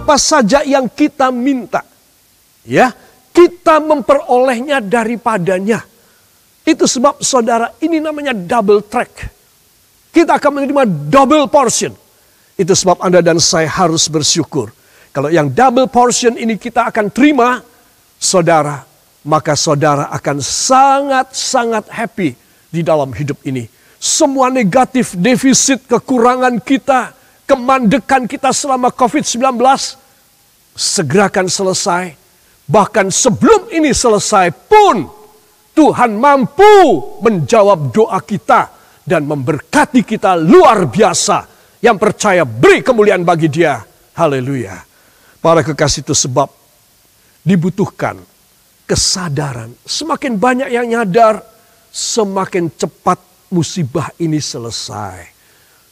apa saja yang kita minta, ya, kita memperolehnya daripadanya. Itu sebab saudara, ini namanya double track. Kita akan menerima double portion. Itu sebab Anda dan saya harus bersyukur. Kalau yang double portion ini kita akan terima, saudara, maka saudara akan sangat-sangat happy di dalam hidup ini. Semua negatif, defisit, kekurangan kita, kemandekan kita selama COVID-19 segera akan selesai. Bahkan sebelum ini selesai pun Tuhan mampu menjawab doa kita dan memberkati kita luar biasa. Yang percaya beri kemuliaan bagi Dia. Haleluya. Para kekasih, itu sebab dibutuhkan kesadaran. Semakin banyak yang nyadar, semakin cepat musibah ini selesai.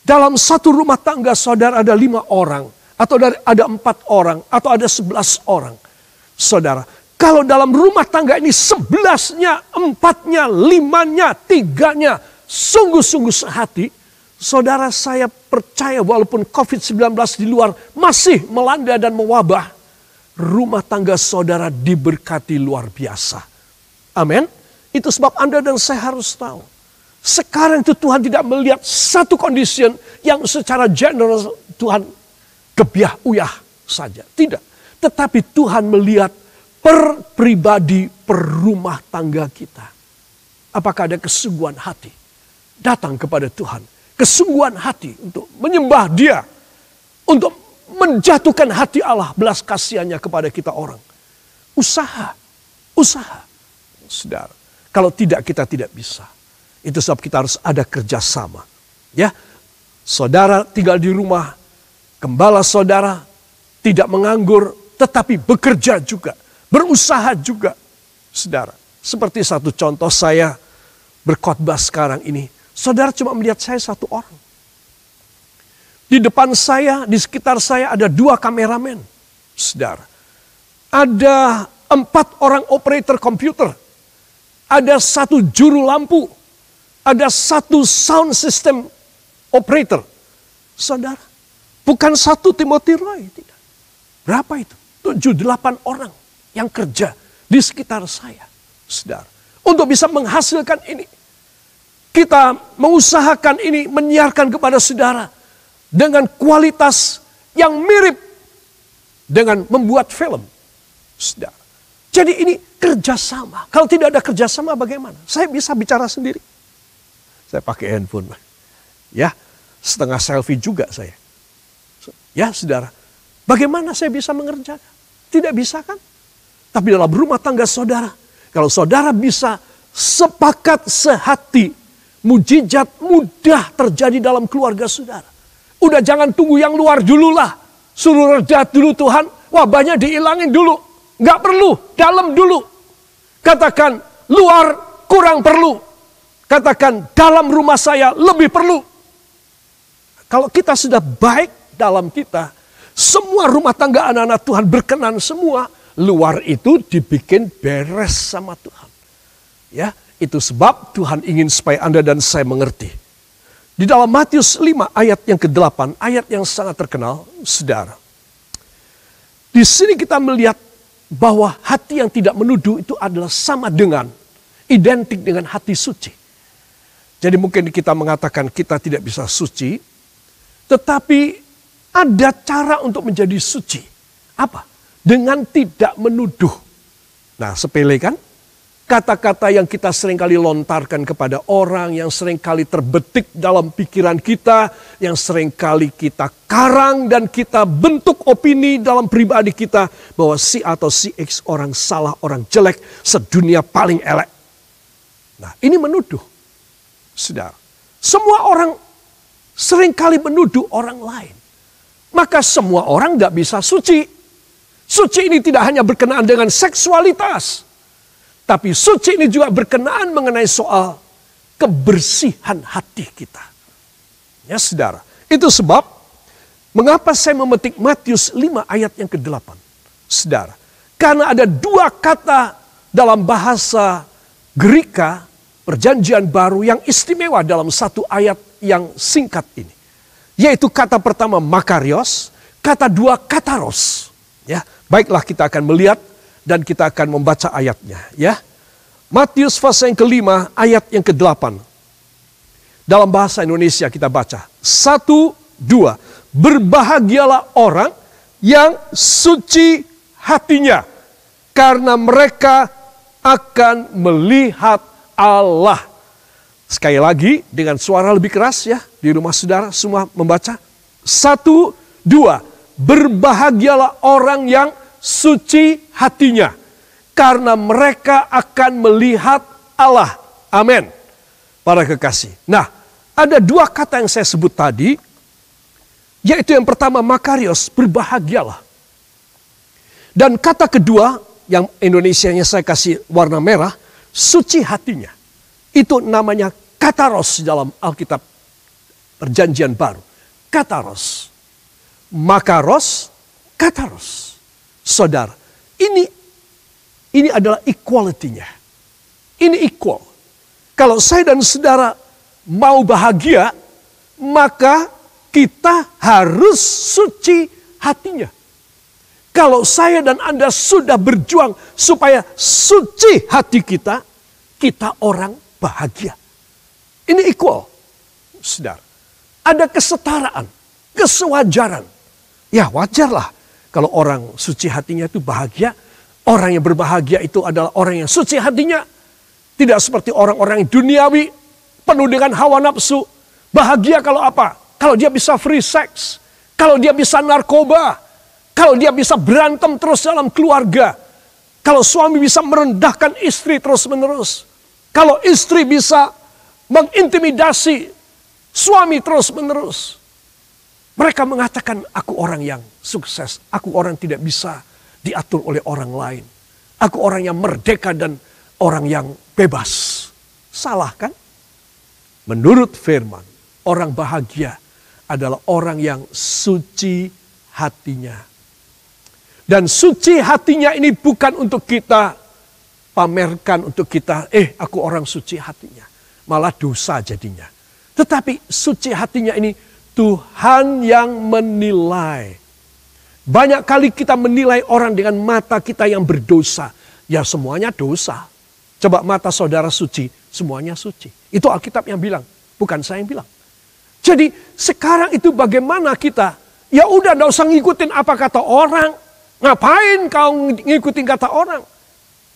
Dalam satu rumah tangga saudara ada 5 orang, atau ada 4 orang, atau ada 11 orang. Saudara, kalau dalam rumah tangga ini 11-nya, 4-nya, 5-nya, 3-nya, sungguh-sungguh sehati, saudara, saya percaya walaupun COVID-19 di luar masih melanda dan mewabah, rumah tangga saudara diberkati luar biasa. Amin. Itu sebab Anda dan saya harus tahu. Sekarang itu Tuhan tidak melihat satu condition yang secara general Tuhan gebiah uyah saja. Tidak. Tetapi Tuhan melihat per pribadi, per rumah tangga kita. Apakah ada kesungguhan hati datang kepada Tuhan. Kesungguhan hati untuk menyembah Dia. Untuk menjatuhkan hati Allah, belas kasihannya kepada kita orang. Usaha. Saudara, kalau tidak, kita tidak bisa. Itu sebab kita harus ada kerjasama. Ya, saudara tinggal di rumah, gembala saudara tidak menganggur, tetapi bekerja juga, berusaha juga. Saudara, seperti satu contoh saya berkhotbah sekarang ini, saudara cuma melihat saya 1 orang. Di depan saya, di sekitar saya ada 2 kameramen. Saudara, ada 4 orang operator komputer, ada 1 juru lampu, ada 1 sound system operator. Saudara, bukan 1 Timothy Roy, tidak. Berapa itu? 7-8 orang yang kerja di sekitar saya. Saudara, untuk bisa menghasilkan ini. Kita mengusahakan ini, menyiarkan kepada saudara dengan kualitas yang mirip dengan membuat film. Saudara, jadi ini kerjasama. Kalau tidak ada kerjasama bagaimana? Saya bisa bicara sendiri. Saya pakai handphone. Ya, setengah selfie juga saya. Ya, saudara. Bagaimana saya bisa mengerjakan? Tidak bisa kan? Tapi dalam rumah tangga saudara, kalau saudara bisa sepakat sehati, mujizat mudah terjadi dalam keluarga saudara. Udah jangan tunggu yang luar dulu lah. Suruh reda dulu Tuhan, wabahnya dihilangin dulu. Nggak perlu, dalam dulu. Katakan luar kurang perlu. Katakan dalam rumah saya lebih perlu. Kalau kita sudah baik dalam kita, semua rumah tangga anak-anak Tuhan berkenan semua. Luar itu dibikin beres sama Tuhan. Ya, itu sebab Tuhan ingin supaya Anda dan saya mengerti. Di dalam Matius 5 ayat yang ke-8, ayat yang sangat terkenal, saudara. Di sini kita melihat bahwa hati yang tidak menuduh itu adalah sama dengan, identik dengan hati suci. Jadi mungkin kita mengatakan kita tidak bisa suci, tetapi ada cara untuk menjadi suci. Apa? Dengan tidak menuduh. Nah, sepele kan? Kata-kata yang kita seringkali lontarkan kepada orang, yang seringkali terbetik dalam pikiran kita, yang seringkali kita karang dan kita bentuk opini dalam pribadi kita, bahwa si atau si X orang salah, orang jelek, sedunia paling elek. Nah, ini menuduh. Saudara, semua orang seringkali menuduh orang lain. Maka semua orang gak bisa suci. Suci ini tidak hanya berkenaan dengan seksualitas. Tapi suci ini juga berkenaan mengenai soal kebersihan hati kita. Ya saudara, itu sebab mengapa saya memetik Matius 5 ayat yang ke-8. Saudara, karena ada 2 kata dalam bahasa Greka, Perjanjian Baru yang istimewa dalam 1 ayat yang singkat ini. Yaitu kata pertama makarios, kata dua kataros. Ya, baiklah kita akan melihat dan kita akan membaca ayatnya. Ya, Matius pasal yang kelima ayat yang ke-8. Dalam bahasa Indonesia kita baca. 1, 2. Berbahagialah orang yang suci hatinya, karena mereka akan melihat Allah. Sekali lagi dengan suara lebih keras ya, di rumah saudara semua membaca. 1, 2. Berbahagialah orang yang suci hatinya, karena mereka akan melihat Allah. Amin. Para kekasih. Nah, ada dua kata yang saya sebut tadi, yaitu yang pertama makarios, berbahagialah. Dan kata kedua, yang Indonesianya saya kasih warna merah, suci hatinya. Itu namanya kataros dalam Alkitab Perjanjian Baru. Kataros. Makaros, kataros. Saudara, ini adalah equality-nya. Ini equal. Kalau saya dan saudara mau bahagia, maka kita harus suci hatinya. Kalau saya dan Anda sudah berjuang supaya suci hati kita, kita orang bahagia. Ini equal. Saudara, ada kesetaraan, kesewajaran. Ya wajarlah kalau orang suci hatinya itu bahagia. Orang yang berbahagia itu adalah orang yang suci hatinya. Tidak seperti orang-orang yang duniawi, penuh dengan hawa nafsu. Bahagia kalau apa? Kalau dia bisa free sex. Kalau dia bisa narkoba. Kalau dia bisa berantem terus dalam keluarga. Kalau suami bisa merendahkan istri terus-menerus. Kalau istri bisa mengintimidasi suami terus-menerus. Mereka mengatakan, aku orang yang sukses. Aku orang tidak bisa diatur oleh orang lain. Aku orang yang merdeka dan orang yang bebas. Salah kan? Menurut firman, orang bahagia adalah orang yang suci hatinya. Dan suci hatinya ini bukan untuk kita pamerkan, untuk kita, aku orang suci hatinya. Malah dosa jadinya. Tetapi suci hatinya ini Tuhan yang menilai. Banyak kali kita menilai orang dengan mata kita yang berdosa. Ya semuanya dosa. Coba mata saudara suci, semuanya suci. Itu Alkitab yang bilang, bukan saya yang bilang. Jadi sekarang itu bagaimana kita, ya udah gak usah ngikutin apa kata orang. Ngapain kau ngikutin kata orang?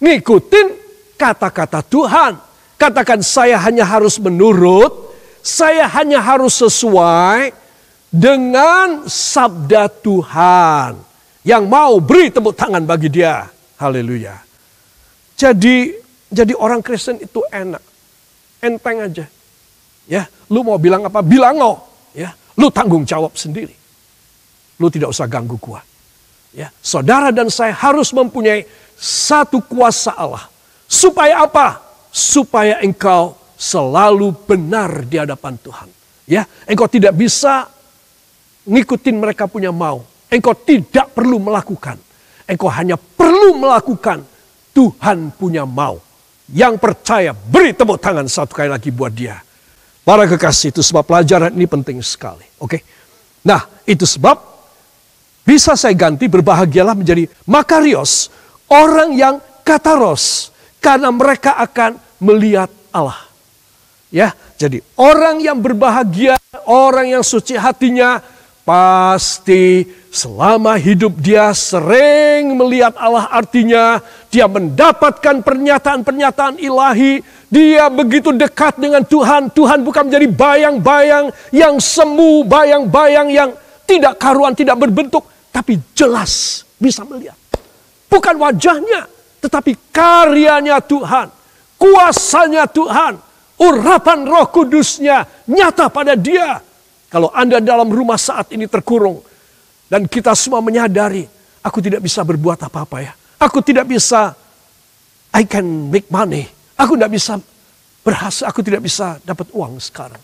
Ngikutin kata-kata Tuhan. Katakan saya hanya harus menurut, saya hanya harus sesuai dengan sabda Tuhan. Yang mau beri tepuk tangan bagi dia. Haleluya. Jadi orang Kristen itu enak. Enteng aja. Ya, lu mau bilang apa? Bilang no. Ya, lu tanggung jawab sendiri. Lu tidak usah ganggu gua. Ya, saudara dan saya harus mempunyai satu kuasa Allah. Supaya apa? Supaya engkau selalu benar di hadapan Tuhan. Ya, engkau tidak bisa ngikutin mereka punya mau. Engkau tidak perlu melakukan. Engkau hanya perlu melakukan Tuhan punya mau. Yang percaya beri tepuk tangan satu kali lagi buat dia. Para kekasih, itu sebab pelajaran ini penting sekali. Oke. Nah, itu sebab bisa saya ganti berbahagialah menjadi makarios, orang yang kataros, karena mereka akan melihat Allah. Ya, jadi orang yang berbahagia, orang yang suci hatinya, pasti selama hidup dia sering melihat Allah, artinya dia mendapatkan pernyataan-pernyataan ilahi. Dia begitu dekat dengan Tuhan. Tuhan bukan menjadi bayang-bayang yang semu, bayang-bayang yang tidak karuan, tidak berbentuk. Tapi jelas bisa melihat. Bukan wajahnya, tetapi karyanya Tuhan. Kuasanya Tuhan. Urapan Roh Kudusnya nyata pada dia. Kalau Anda dalam rumah saat ini terkurung. Dan kita semua menyadari, aku tidak bisa berbuat apa-apa ya. Aku tidak bisa, I can make money. Aku tidak bisa berhasil, aku tidak bisa dapat uang sekarang.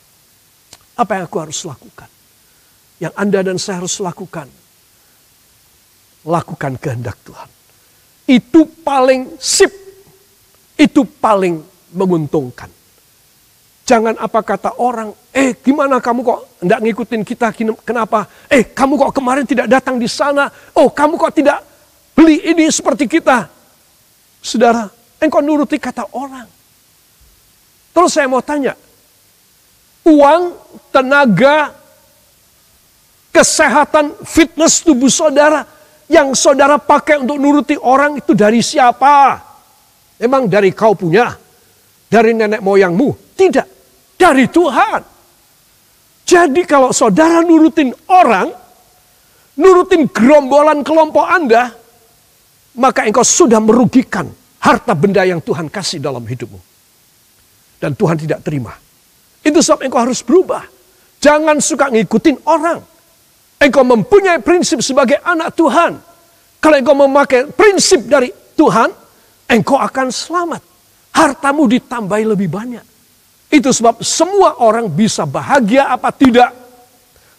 Apa yang aku harus lakukan? Yang Anda dan saya harus lakukan. Lakukan kehendak Tuhan. Itu paling sip. Itu paling menguntungkan. Jangan apa kata orang, gimana kamu kok enggak ngikutin kita, kenapa? Kamu kok kemarin tidak datang di sana, kamu kok tidak beli ini seperti kita. Saudara, engkau nuruti kata orang. Terus saya mau tanya, uang, tenaga, kesehatan, fitness tubuh saudara, yang saudara pakai untuk nuruti orang itu dari siapa? Emang dari kau punya? Dari nenek moyangmu? Tidak. Dari Tuhan. Jadi kalau saudara nurutin orang, nurutin gerombolan kelompok Anda, maka engkau sudah merugikan harta benda yang Tuhan kasih dalam hidupmu. Dan Tuhan tidak terima. Itu sebab engkau harus berubah. Jangan suka ngikutin orang. Engkau mempunyai prinsip sebagai anak Tuhan. Kalau engkau memakai prinsip dari Tuhan, engkau akan selamat. Hartamu ditambahi lebih banyak. Itu sebab semua orang bisa bahagia apa tidak.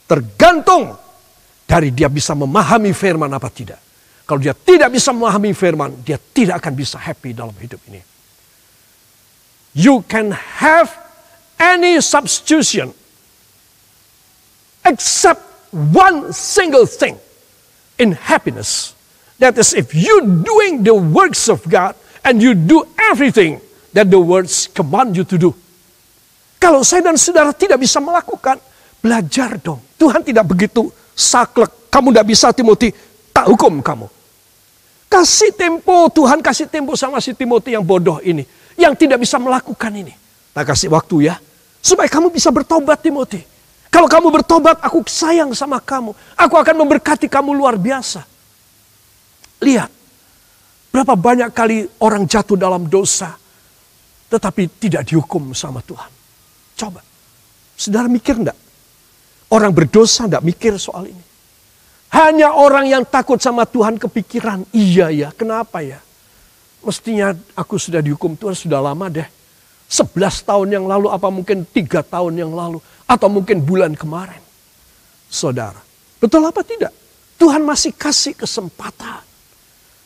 Tergantung dari dia bisa memahami firman apa tidak. Kalau dia tidak bisa memahami firman, dia tidak akan bisa happy dalam hidup ini. You can have any substitution except one single thing in happiness. That is, if you doing the works of God and you do everything that the words command you to do. Kalau saya dan saudara tidak bisa melakukan, belajar dong. Tuhan tidak begitu saklek. Kamu tidak bisa, Timothy, tak hukum kamu. Kasih tempo, Tuhan kasih tempo sama si Timothy yang bodoh ini. Yang tidak bisa melakukan ini. Nah, kasih waktu ya. Supaya kamu bisa bertobat, Timothy. Kalau kamu bertobat, aku sayang sama kamu. Aku akan memberkati kamu luar biasa. Lihat. Berapa banyak kali orang jatuh dalam dosa. Tetapi tidak dihukum sama Tuhan. Coba. Saudara mikir enggak? Orang berdosa enggak mikir soal ini. Hanya orang yang takut sama Tuhan kepikiran. Iya ya, kenapa ya? Mestinya aku sudah dihukum Tuhan sudah lama deh. 11 tahun yang lalu, apa mungkin 3 tahun yang lalu. Atau mungkin bulan kemarin. Saudara, betul apa tidak? Tuhan masih kasih kesempatan.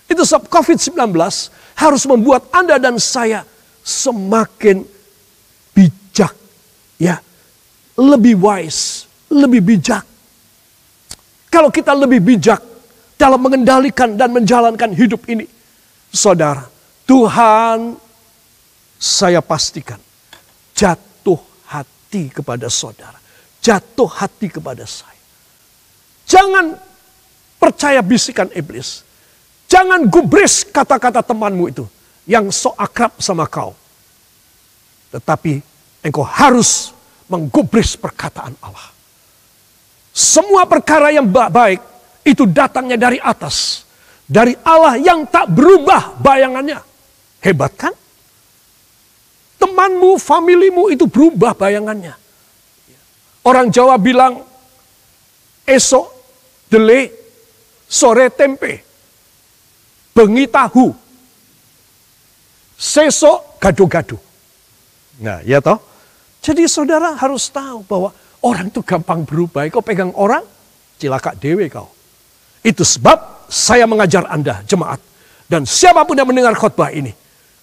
Itu sebab COVID-19 harus membuat Anda dan saya semakin bijak. Ya, lebih wise, lebih bijak. Kalau kita lebih bijak dalam mengendalikan dan menjalankan hidup ini, saudara, Tuhan, saya pastikan, jatuh hati kepada saudara. Jatuh hati kepada saya. Jangan percaya bisikan iblis. Jangan gubris kata-kata temanmu itu yang sok akrab sama kau. Tetapi engkau harus menggubris perkataan Allah. Semua perkara yang baik itu datangnya dari atas. Dari Allah yang tak berubah bayangannya. Hebat kan? Temanmu, familimu itu berubah bayangannya. Orang Jawa bilang, esok dele, sore tempe, bengi tahu, sesok gado-gado. Nah, ya toh? Jadi saudara harus tahu bahwa orang itu gampang berubah. Kau pegang orang, cilaka dewe kau. Itu sebab saya mengajar Anda, jemaat. Dan siapapun yang mendengar khotbah ini.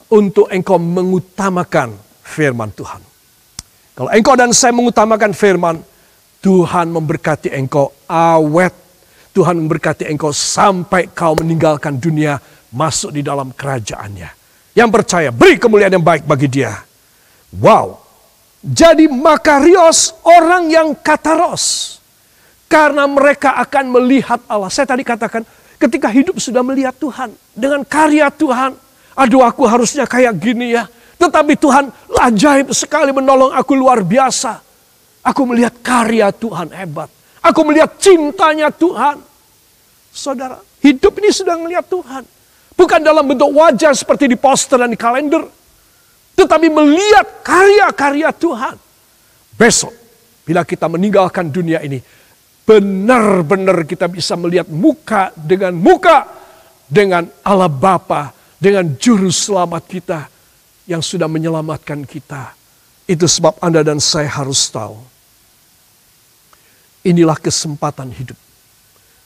Untuk engkau mengutamakan firman Tuhan. Kalau engkau dan saya mengutamakan firman, Tuhan memberkati engkau awet. Tuhan memberkati engkau sampai kau meninggalkan dunia, masuk di dalam kerajaannya. Yang percaya, beri kemuliaan yang baik bagi dia. Wow. Jadi makarios, orang yang kataros. Karena mereka akan melihat Allah. Saya tadi katakan, ketika hidup sudah melihat Tuhan. Dengan karya Tuhan. Aduh, aku harusnya kayak gini ya. Tetapi Tuhan ajaib sekali menolong aku, luar biasa. Aku melihat karya Tuhan hebat. Aku melihat cintanya Tuhan. Saudara, hidup ini sudah melihat Tuhan. Bukan dalam bentuk wajah seperti di poster dan di kalender. Tetapi melihat karya-karya Tuhan. Besok, bila kita meninggalkan dunia ini, benar-benar kita bisa melihat muka dengan Allah Bapa, dengan Juru Selamat kita yang sudah menyelamatkan kita. Itu sebab Anda dan saya harus tahu. Inilah kesempatan hidup.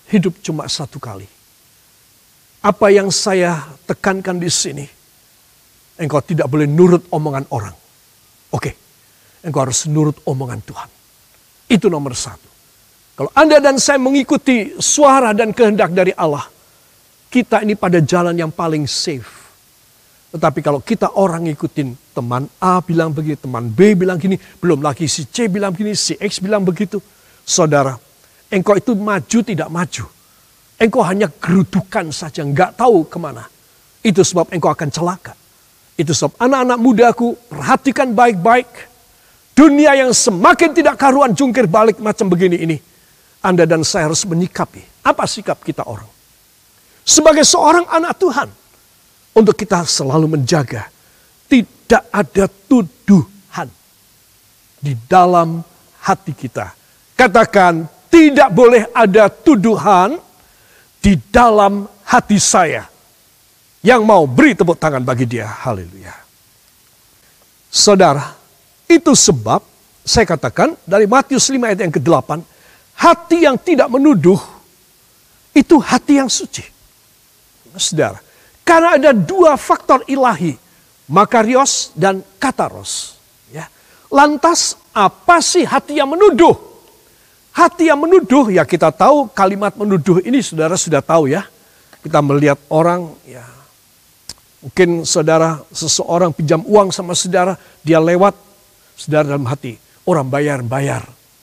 Hidup cuma satu kali. Apa yang saya tekankan di sini, engkau tidak boleh nurut omongan orang. Oke. engkau harus nurut omongan Tuhan. Itu nomor satu. Kalau Anda dan saya mengikuti suara dan kehendak dari Allah, kita ini pada jalan yang paling safe. Tetapi kalau kita orang ngikutin teman A bilang begini, teman B bilang gini, belum lagi si C bilang begini, si X bilang begitu. Saudara, engkau itu maju tidak maju. Engkau hanya gerudukan saja, nggak tahu kemana. Itu sebab engkau akan celaka. Itu sebab anak-anak mudaku, perhatikan baik-baik. Dunia yang semakin tidak karuan jungkir balik macam begini ini. Anda dan saya harus menyikapi. Apa sikap kita orang? Sebagai seorang anak Tuhan. Untuk kita selalu menjaga. Tidak ada tuduhan. Di dalam hati kita. Katakan, tidak boleh ada tuduhan. Di dalam hati saya. Yang mau beri tepuk tangan bagi dia. Haleluya. Saudara, itu sebab saya katakan dari Matius 5 ayat yang ke-8. Hati yang tidak menuduh, itu hati yang suci. Saudara, karena ada dua faktor ilahi, makarios dan kataros. Ya. Lantas apa sih hati yang menuduh? Hati yang menuduh, ya kita tahu kalimat menuduh ini saudara sudah tahu ya. Kita melihat orang, ya mungkin saudara seseorang pinjam uang sama saudara, dia lewat, saudara dalam hati, orang bayar,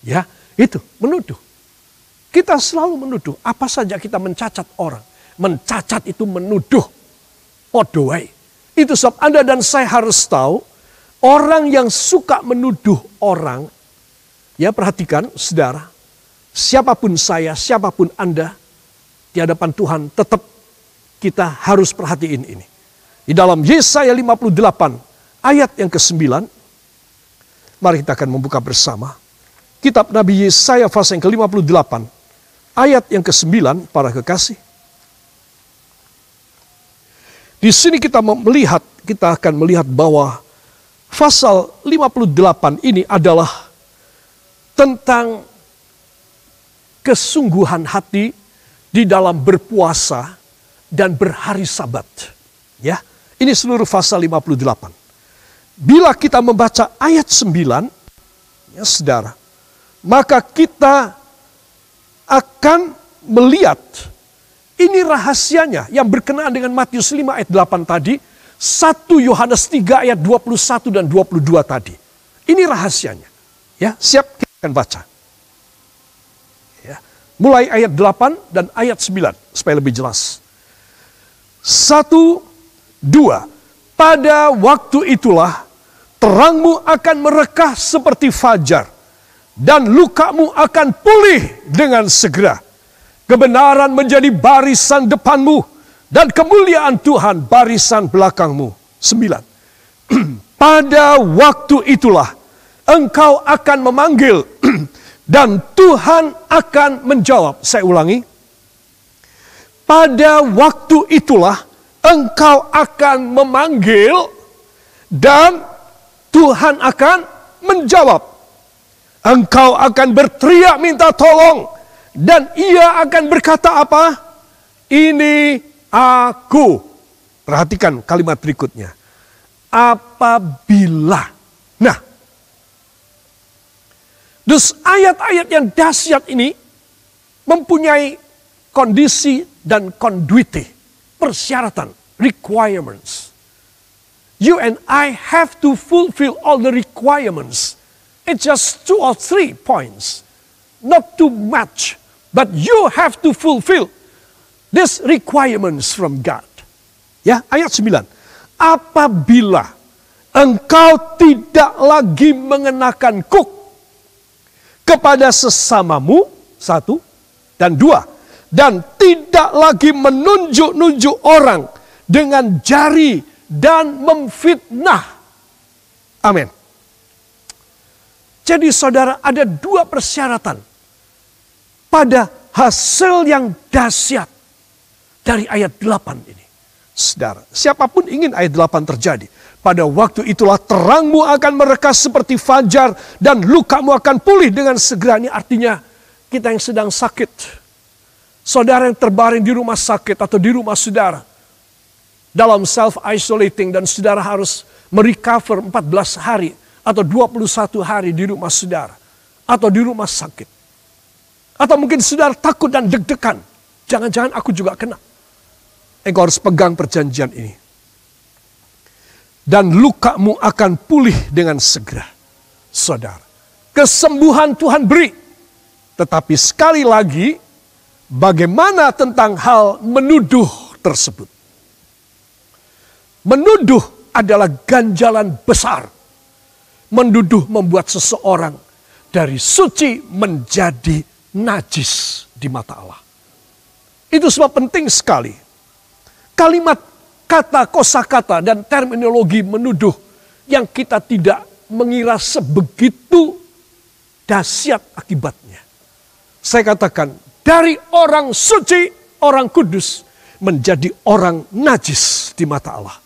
ya. Itu menuduh. Kita selalu menuduh. Apa saja kita mencacat orang. Mencacat itu menuduh. Odoai. Itu sebab Anda dan saya harus tahu. Orang yang suka menuduh orang. Ya perhatikan saudara. Siapapun saya, siapapun Anda. Di hadapan Tuhan tetap kita harus perhatiin ini. Di dalam Yesaya 58 ayat yang ke-9. Mari kita akan membuka bersama. Kitab Nabi Yesaya pasal yang ke-58, ayat yang ke-9, para kekasih. Di sini kita akan melihat bahwa pasal 58 ini adalah tentang kesungguhan hati di dalam berpuasa dan berhari Sabat. Ya, ini seluruh pasal 58. Bila kita membaca ayat 9, ya saudara, maka kita akan melihat ini rahasianya yang berkenaan dengan Matius 5 ayat 8 tadi, 1 Yohanes 3 ayat 21 dan 22 tadi. Ini rahasianya. Ya, siap kita akan baca. Ya, mulai ayat 8 dan ayat 9 supaya lebih jelas. 1, 2. Pada waktu itulah terangmu akan merekah seperti fajar. Dan lukamu akan pulih dengan segera. Kebenaran menjadi barisan depanmu. Dan kemuliaan Tuhan barisan belakangmu. 9. Pada waktu itulah engkau akan memanggil. Dan Tuhan akan menjawab. Saya ulangi. Pada waktu itulah engkau akan memanggil. Dan Tuhan akan menjawab. Engkau akan berteriak minta tolong. Dan ia akan berkata apa? Ini aku. Perhatikan kalimat berikutnya. Apabila. Nah. Dus ayat-ayat yang dahsyat ini. Mempunyai kondisi dan conduite. Persyaratan. Requirements. You and I have to fulfill all the requirements. It's just 2 or 3 points. Not too much. But you have to fulfill these requirements from God. Ya, ayat 9. Apabila engkau tidak lagi mengenakan kuk kepada sesamamu, 1 dan 2. Dan tidak lagi menunjuk-nunjuk orang dengan jari dan memfitnah. Amin. Jadi saudara, ada 2 persyaratan pada hasil yang dahsyat dari ayat 8 ini. Saudara, siapapun ingin ayat 8 terjadi. Pada waktu itulah terangmu akan merekah seperti fajar dan lukamu akan pulih dengan segera. Ini artinya kita yang sedang sakit. Saudara yang terbaring di rumah sakit atau di rumah saudara. Dalam self-isolating dan saudara harus merecover 14 hari. atau 21 hari di rumah saudara, atau di rumah sakit. Atau mungkin saudara takut dan deg-degan. Jangan-jangan aku juga kena. Engkau harus pegang perjanjian ini. Dan lukamu akan pulih dengan segera. Saudara, kesembuhan Tuhan beri. Tetapi sekali lagi, bagaimana tentang hal menuduh tersebut? Menuduh adalah ganjalan besar. Menuduh membuat seseorang dari suci menjadi najis di mata Allah. Itu sebab penting sekali. Kalimat, kata, kosakata, dan terminologi menuduh yang kita tidak mengira sebegitu dahsyat akibatnya. Saya katakan, dari orang suci, orang kudus, menjadi orang najis di mata Allah.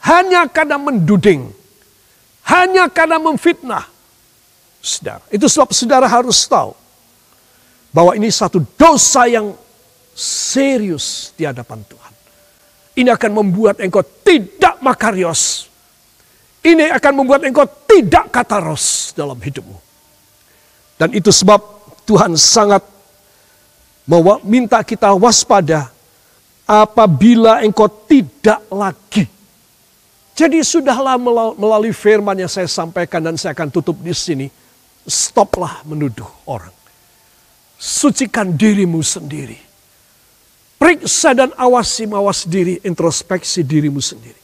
Hanya karena menduding, hanya karena memfitnah. Saudara, itu sebab saudara harus tahu bahwa ini satu dosa yang serius di hadapan Tuhan. Ini akan membuat engkau tidak makarios. Ini akan membuat engkau tidak kataros dalam hidupmu. Dan itu sebab Tuhan sangat minta kita waspada apabila engkau tidak lagi. Jadi sudahlah melalui firman yang saya sampaikan dan saya akan tutup di sini. Stoplah menuduh orang. Sucikan dirimu sendiri. Periksa dan awasi mawas diri, introspeksi dirimu sendiri.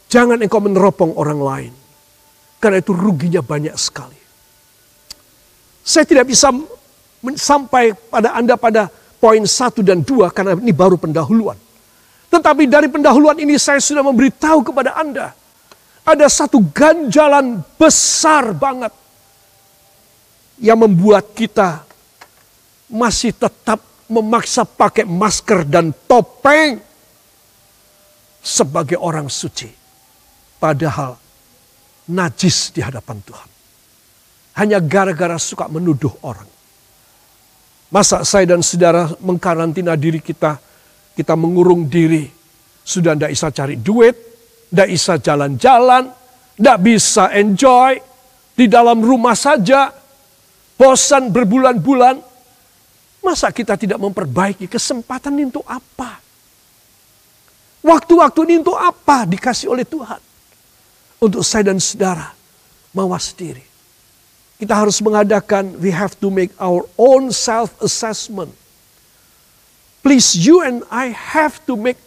Jangan engkau meneropong orang lain. Karena itu ruginya banyak sekali. Saya tidak bisa sampai pada Anda pada poin 1 dan 2 karena ini baru pendahuluan. Tetapi dari pendahuluan ini saya sudah memberitahu kepada Anda. Ada satu ganjalan besar banget yang membuat kita masih tetap memaksa pakai masker dan topeng sebagai orang suci. Padahal najis di hadapan Tuhan. Hanya gara-gara suka menuduh orang. Masa saya dan saudara mengkarantina diri kita, kita mengurung diri. Sudah tidak bisa cari duit, tidak bisa jalan-jalan, tidak bisa enjoy. Di dalam rumah saja, bosan berbulan-bulan. Masa kita tidak memperbaiki kesempatan ini untuk apa? Waktu-waktu ini untuk apa dikasih oleh Tuhan? Untuk saya dan saudara mawas diri. Kita harus mengadakan, we have to make our own self-assessment. Please, you and I have to make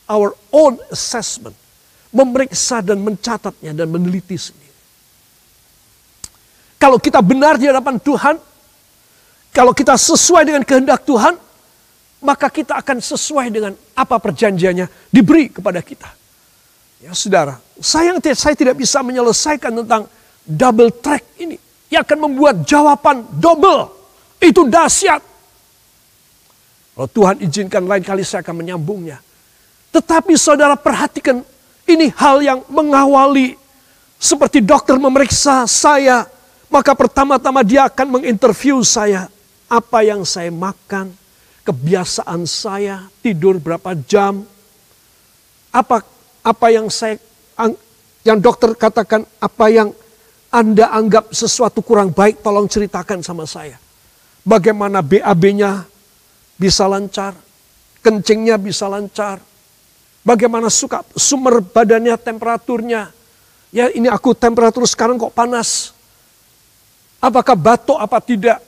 our own assessment. Memeriksa dan mencatatnya dan meneliti sendiri. Kalau kita benar di hadapan Tuhan, kalau kita sesuai dengan kehendak Tuhan, maka kita akan sesuai dengan apa perjanjiannya diberi kepada kita. Ya saudara, sayang saya tidak bisa menyelesaikan tentang double track ini. Yang akan membuat jawaban double. Itu dahsyat. Kalau Tuhan izinkan lain kali saya akan menyambungnya. Tetapi saudara perhatikan, ini hal yang mengawali. Seperti dokter memeriksa saya, maka pertama-tama dia akan menginterview saya. Apa yang saya makan, kebiasaan saya, tidur berapa jam. Apa yang dokter katakan, apa yang Anda anggap sesuatu kurang baik, tolong ceritakan sama saya. Bagaimana BAB-nya bisa lancar, kencingnya bisa lancar. Bagaimana sumber badannya, temperaturnya. Ya ini aku temperatur sekarang kok panas. Apakah batuk apa tidak?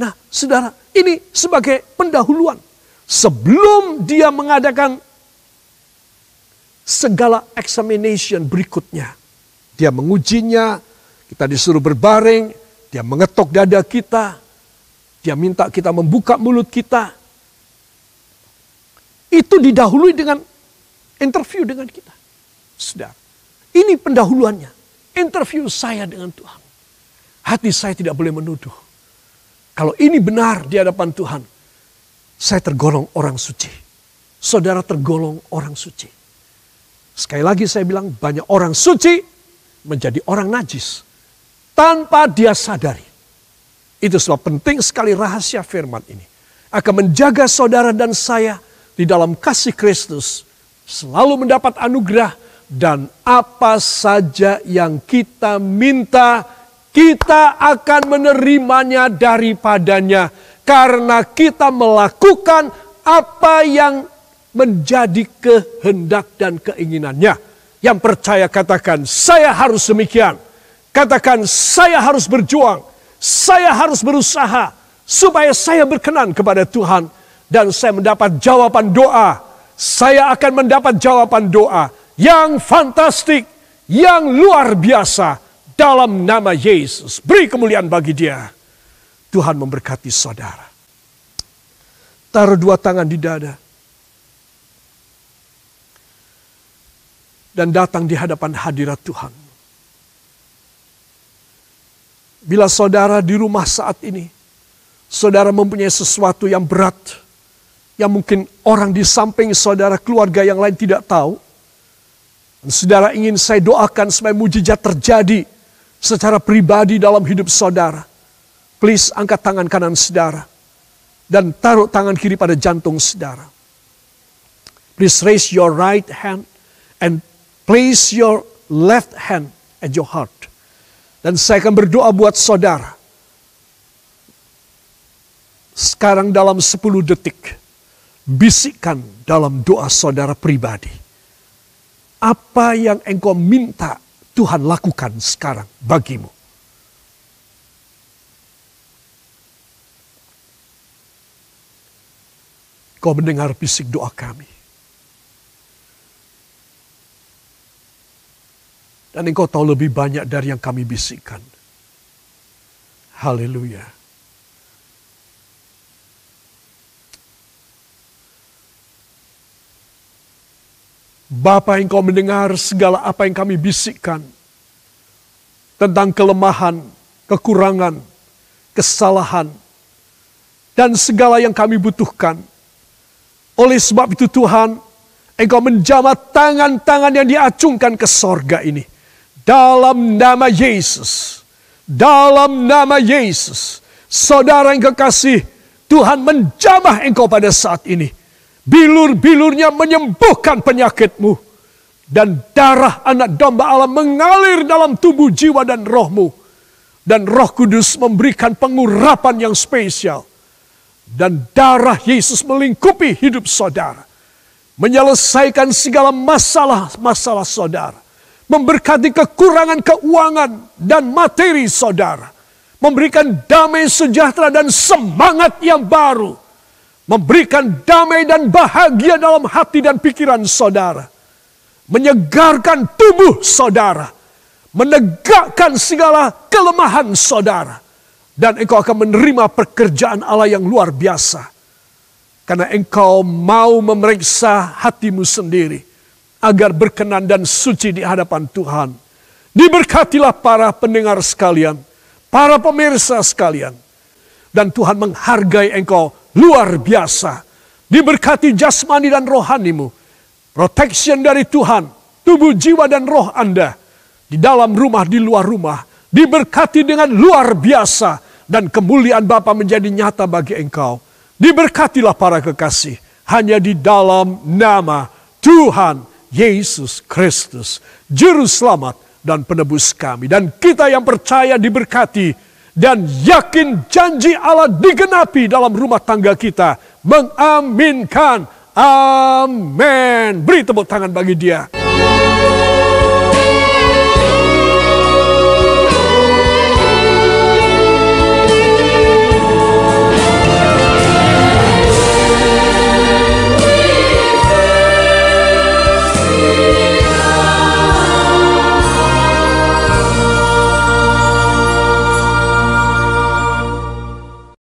Nah saudara, ini sebagai pendahuluan. Sebelum dia mengadakan segala examination berikutnya. Dia mengujinya, kita disuruh berbaring, dia mengetok dada kita, dia minta kita membuka mulut kita. Itu didahului dengan interview dengan kita. Saudara, ini pendahuluannya, interview saya dengan Tuhan. Hati saya tidak boleh menuduh. Kalau ini benar di hadapan Tuhan, saya tergolong orang suci. Saudara tergolong orang suci. Sekali lagi saya bilang, banyak orang suci menjadi orang najis tanpa dia sadari. Itu sebab penting sekali rahasia firman ini. Akan menjaga saudara dan saya di dalam kasih Kristus. Selalu mendapat anugerah, dan apa saja yang kita minta, kita akan menerimanya daripadanya. Karena kita melakukan apa yang menjadi kehendak dan keinginannya. Yang percaya katakan, saya harus demikian. Katakan, saya harus berjuang. Saya harus berusaha supaya saya berkenan kepada Tuhan. Dan saya mendapat jawaban doa. Saya akan mendapat jawaban doa yang fantastik, yang luar biasa dalam nama Yesus. Beri kemuliaan bagi Dia. Tuhan memberkati saudara. Taruh dua tangan di dada. Dan datang di hadapan hadirat Tuhan. Bila saudara di rumah saat ini, saudara mempunyai sesuatu yang berat, yang mungkin orang di samping saudara, keluarga yang lain tidak tahu, dan saudara ingin saya doakan supaya mujizat terjadi secara pribadi dalam hidup saudara, please angkat tangan kanan saudara, dan taruh tangan kiri pada jantung saudara. Please raise your right hand and place your left hand at your heart. Dan saya akan berdoa buat saudara. Sekarang dalam 10 detik, bisikkan dalam doa saudara pribadi. Apa yang engkau minta Tuhan lakukan sekarang bagimu. Kau mendengar bisik doa kami. Dan engkau tahu lebih banyak dari yang kami bisikkan. Haleluya. Bapa, engkau mendengar segala apa yang kami bisikkan. Tentang kelemahan, kekurangan, kesalahan. Dan segala yang kami butuhkan. Oleh sebab itu Tuhan, engkau menjamah tangan-tangan yang diacungkan ke sorga ini. Dalam nama Yesus. Dalam nama Yesus. Saudara yang kekasih, Tuhan menjamah engkau pada saat ini. Bilur-bilurnya menyembuhkan penyakitmu. Dan darah anak domba Allah mengalir dalam tubuh, jiwa, dan rohmu. Dan Roh Kudus memberikan pengurapan yang spesial. Dan darah Yesus melingkupi hidup saudara. Menyelesaikan segala masalah-masalah saudara. Memberkati kekurangan keuangan dan materi saudara. Memberikan damai sejahtera dan semangat yang baru. Memberikan damai dan bahagia dalam hati dan pikiran saudara. Menyegarkan tubuh saudara. Menegakkan segala kelemahan saudara. Dan engkau akan menerima pekerjaan Allah yang luar biasa. Karena engkau mau memeriksa hatimu sendiri. Agar berkenan dan suci di hadapan Tuhan. Diberkatilah para pendengar sekalian. Para pemirsa sekalian. Dan Tuhan menghargai engkau luar biasa. Diberkati jasmani dan rohanimu. Protection dari Tuhan. Tubuh, jiwa, dan roh Anda. Di dalam rumah, di luar rumah. Diberkati dengan luar biasa. Dan kemuliaan Bapa menjadi nyata bagi engkau. Diberkatilah para kekasih. Hanya di dalam nama Tuhan Yesus Kristus, Juru Selamat dan Penebus kami. Dan kita yang percaya diberkati dan yakin janji Allah digenapi dalam rumah tangga kita. Mengaminkan. Amin. Beri tepuk tangan bagi Dia.